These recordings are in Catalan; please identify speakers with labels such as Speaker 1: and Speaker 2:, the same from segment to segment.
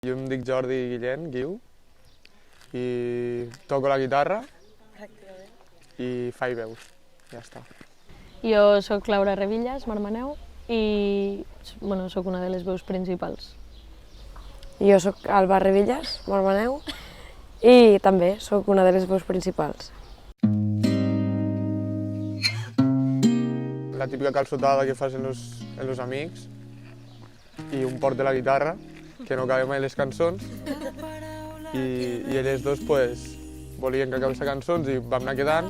Speaker 1: Jo em dic Jordi Guillén, Guiu, i toco la guitarra i faig veus, ja està.
Speaker 2: Jo sóc Laura Revillas, Marmaneu, i sóc una de les veus principals.
Speaker 3: Jo sóc Alba Revillas, Marmaneu, i també sóc una de les veus principals.
Speaker 1: La típica calçotada que fas en los amics i un port de la guitarra, que no cabe mai les cançons, i elles dos volien que acabés les cançons i vam anar quedant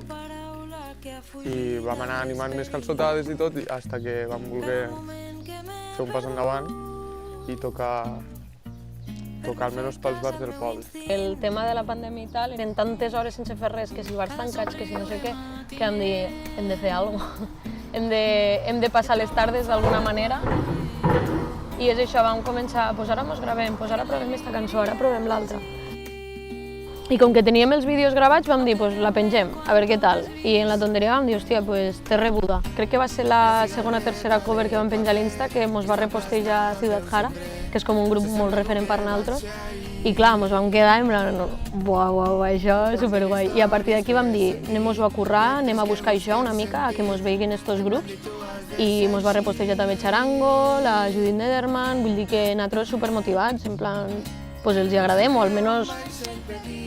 Speaker 1: i vam anar animant més calçotades i tot, fins que vam voler fer un pas endavant i tocar almenys pels bars del poble.
Speaker 2: El tema de la pandèmia i tal, eren tantes hores sense fer res, que si bars tancats, que si no sé què, que vam dir, hem de fer alguna cosa. Hem de passar les tardes d'alguna manera. I és això, vam començar, doncs ara mos gravem, doncs ara provem aquesta cançó, ara provem l'altra. I com que teníem els vídeos gravats vam dir, doncs la pengem, a veure què tal. I en la tonteria vam dir, hòstia, doncs té rebuda. Crec que va ser la segona o tercera cover que vam penjar a l'Insta, que mos va repostejar Ciudad Jara, que és com un grup molt referent per nosaltres. I clar, mos vam quedar en plan, buah, això és superguai. I a partir d'aquí vam dir, anem-nos-ho a currar, anem a buscar això una mica, a que mos veiguin estos grups. I mos va repostejar també Charango, la Judith Nederman, vull dir que nosaltres supermotivats, en plan, doncs els hi agradem, o almenys,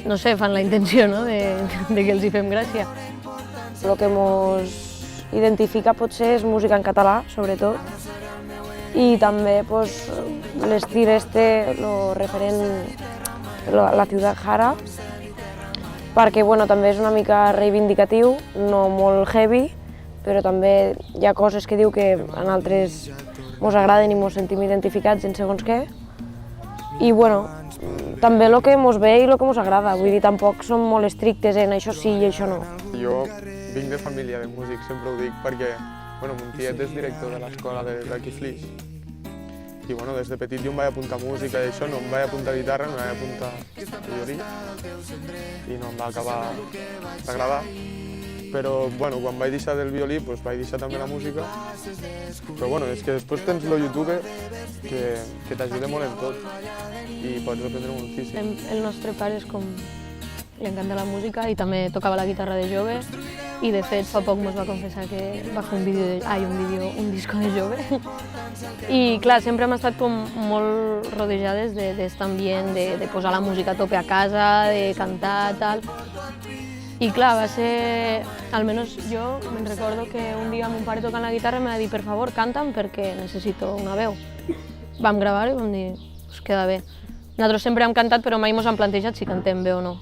Speaker 2: no sé, fan la intenció, no?, de que els hi fem gràcia.
Speaker 3: El que ens identifica potser és música en català, sobretot, i també l'estil el referent, la Ciudad Jara, perquè també és una mica reivindicatiu, no molt heavy, però també hi ha coses que diu que a nosaltres ens agraden i ens sentim identificats en segons què. I també el que ens ve i el que ens agrada, vull dir, tampoc som molt estrictes en això sí i això no.
Speaker 1: Jo vinc de família de músics, sempre ho dic, perquè mon tiet és director de l'escola d'aquí Flix. I des de petit jo em vaig apuntar a música i això, no em vaig apuntar a guitarra, em vaig apuntar a violí i no em va acabar d'agradar. Però quan vaig deixar del violí vaig deixar també la música. Però és que després tens el YouTube que t'ajuda molt en tot i pots aprendre moltíssim.
Speaker 2: El nostre pare és com... li encanta la música i també tocava la guitarra de jove i de fet fa poc ens va confessar que va fer un disco de jove. I clar, sempre hem estat com molt rodejades d'aquest ambient de posar la música a tope a casa, de cantar, tal. I clar, va ser... almenys jo me'n recordo que un dia mon pare tocant la guitarra em va dir per favor, canta'm perquè necessito una veu. Vam gravar i vam dir, queda bé. Nosaltres sempre hem cantat però mai ens hem plantejat si cantem bé o no.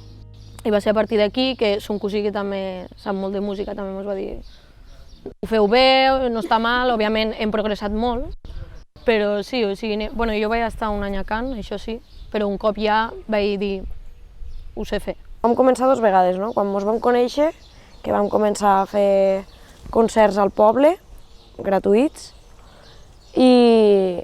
Speaker 2: I va ser a partir d'aquí que son cosí que també sap molt de música també ens va dir ho feu bé, no està mal, òbviament hem progressat molt, però sí, o sigui, jo vaig estar un any a Can, això sí, però un cop ja vaig dir ho sé fer.
Speaker 3: Vam començar 2 vegades, no? Quan ens vam conèixer, que vam començar a fer concerts al poble, gratuïts, i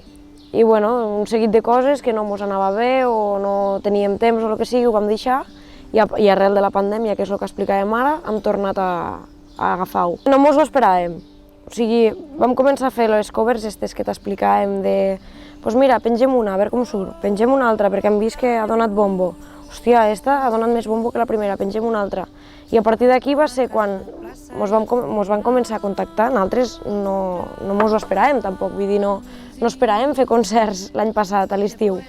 Speaker 3: un seguit de coses que no ens anava bé o no teníem temps o el que sigui, ho vam deixar, i arrel de la pandèmia, que és el que explicàvem ara, hem tornat a agafar-ho. No ens ho esperàvem, o sigui, vam començar a fer les covers que t'explicàvem de doncs mira, pengem una, a veure com surt, pengem una altra, perquè hem vist que ha donat bombo. Hòstia, esta ha donat més bombo que la primera, pengem una altra. I a partir d'aquí va ser quan ens van començar a contactar, nosaltres no ens ho esperàvem tampoc, vull dir, no esperàvem fer concerts l'any passat, a l'estiu.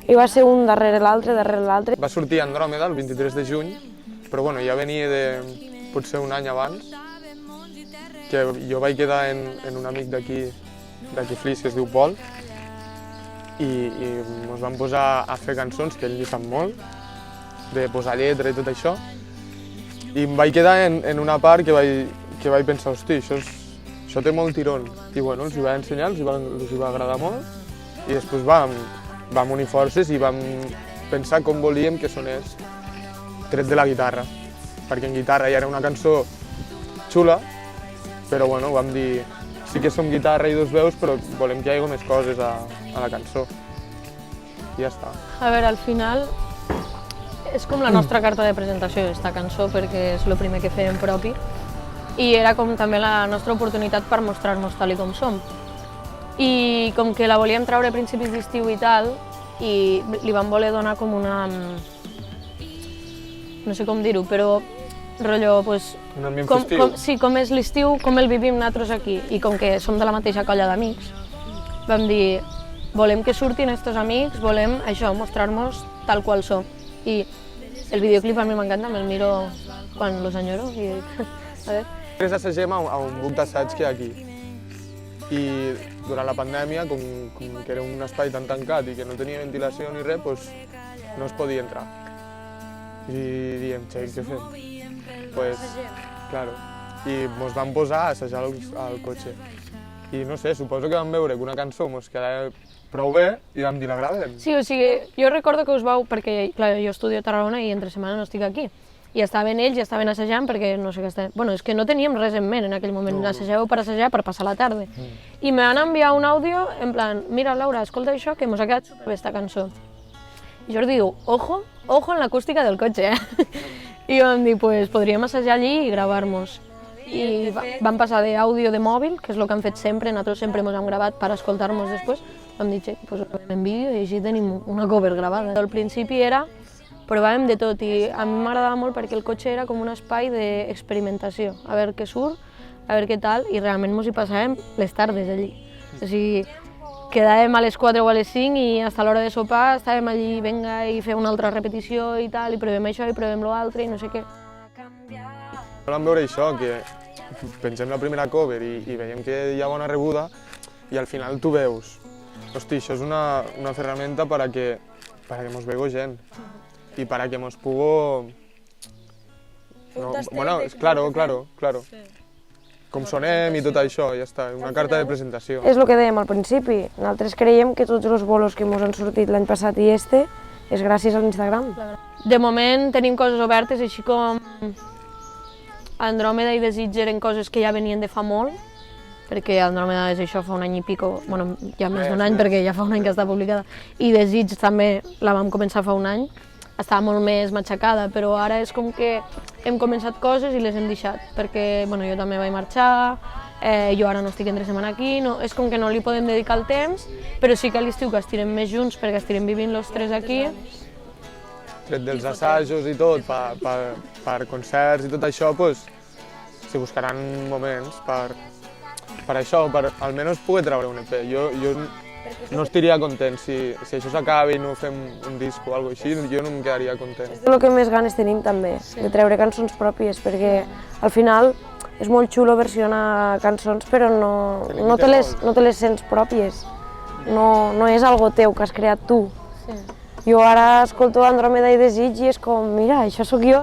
Speaker 3: I va ser un darrere l'altre.
Speaker 1: Va sortir Andròmeda el 23 de juny, però ja venia de potser un any abans, que jo vaig quedar en un amic d'aquí Flix, que es diu Pol, i ens vam posar a fer cançons que ell li sap molt, de posar lletra i tot això, i em vaig quedar en una part que vaig pensar, hosti, això té molt tirón, i els hi vaig ensenyar, els hi va agradar molt, i després vam unir forces i vam pensar com volíem que sonés tret de la guitarra, perquè en guitarra ja era una cançó xula, però vam dir, sí que som guitarra i 2 veus, però volem que hi hagi més coses a la cançó. I ja està.
Speaker 2: A veure, al final és com la nostra carta de presentació, aquesta cançó, perquè és el primer que fem propi, i era com també la nostra oportunitat per mostrar-nos tal com som. I com que la volíem treure a principis d'estiu i tal, i li vam voler donar com una... no sé com dir-ho, però rotllo, pues,
Speaker 1: Un ambient festiu.
Speaker 2: sí, com és l'estiu, com el vivim nosaltres aquí, i com que som de la mateixa colla d'amics, vam dir, volem que surtin estos amics, volem això, mostrar-nos tal qual som. I el videoclip a mi m'encanta, me'l miro quan los enyoro i a veure.
Speaker 1: Nosaltres assagem a un grup d'assaig que hi ha aquí. I durant la pandèmia, com que era un espai tan tancat i que no tenia ventilació ni res, doncs no es podia entrar. I diem, què fem? Pues, claro. I ens vam posar a assajar al cotxe. I no sé, suposo que vam veure que una cançó ens quedava prou bé i vam dir, la gravem.
Speaker 2: Sí, o sigui, jo recordo que us vau, perquè clar, jo estudio a Tarragona i entre setmana no estic aquí. I estaven ells i estaven assajant perquè no sé què estaven... Bueno, és que no teníem res en ment en aquell moment, assajàveu per assajar, per passar la tarda. I me van enviar un àudio en plan, mira Laura, escolta això, que mos ha quedat superbé esta cançó. I Jordi diu, ojo en l'acústica del cotxe, I vam dir, pues podríem assajar allí i gravar-nos. I vam passar d'àudio de mòbil, que és el que han fet sempre, nosaltres sempre ens hem gravat per escoltar-nos després. Vam dir, pues ho gravem en vídeo i així tenim una cover gravada. Al principi provàvem de tot i a mi m'agradava molt perquè el cotxe era com un espai d'experimentació, a veure què surt, a veure què tal, i realment ens hi passàvem les tardes allí. O sigui, quedàvem a les 4 o a les 5 i fins a l'hora de sopar estàvem allí, vinga, i fer una altra repetició i tal, i provem això i provem l'altre i no sé què.
Speaker 1: Vam veure això, que pensem la primera cover i veiem que hi ha bona rebuda i al final tu veus, hosti, això és una ferramenta para que mos vego gent i para que mos pugo... No, bueno, claro. Com sonem i tot això, ja està, una carta de presentació.
Speaker 3: És el que dèiem al principi, nosaltres creiem que tots els bolos que ens han sortit l'any passat i és gràcies a l'Instagram.
Speaker 2: De moment tenim coses obertes, així com Andròmeda i Desig eren coses que ja venien de fa molt, perquè Andròmeda és això fa un any i pico, bueno, ja més d'un any perquè ja fa un any que està publicada, i Desig també la vam començar fa un any, estava molt més matxacada, però ara és com que hem començat coses i les hem deixat, perquè bueno, jo també vaig marxar, jo ara no estic entre setmana aquí, és com que no li podem dedicar el temps, però sí que a l'estiu que estirem més junts perquè estirem vivint els tres aquí.
Speaker 1: Tret dels assajos i tot, per concerts i tot això, se buscaran moments per això, per almenys poder treure un EP. Jo no estaria content si això s'acaba i no fem un disc o alguna cosa així, jo no em quedaria content.
Speaker 3: És el que més ganes tenim també, de treure cançons pròpies, perquè al final és molt xulo versionar cançons però no te les sents pròpies, no és algo teu que has creat tu. Jo ara escolto Andròmeda i Desig i és com, mira, això sóc jo.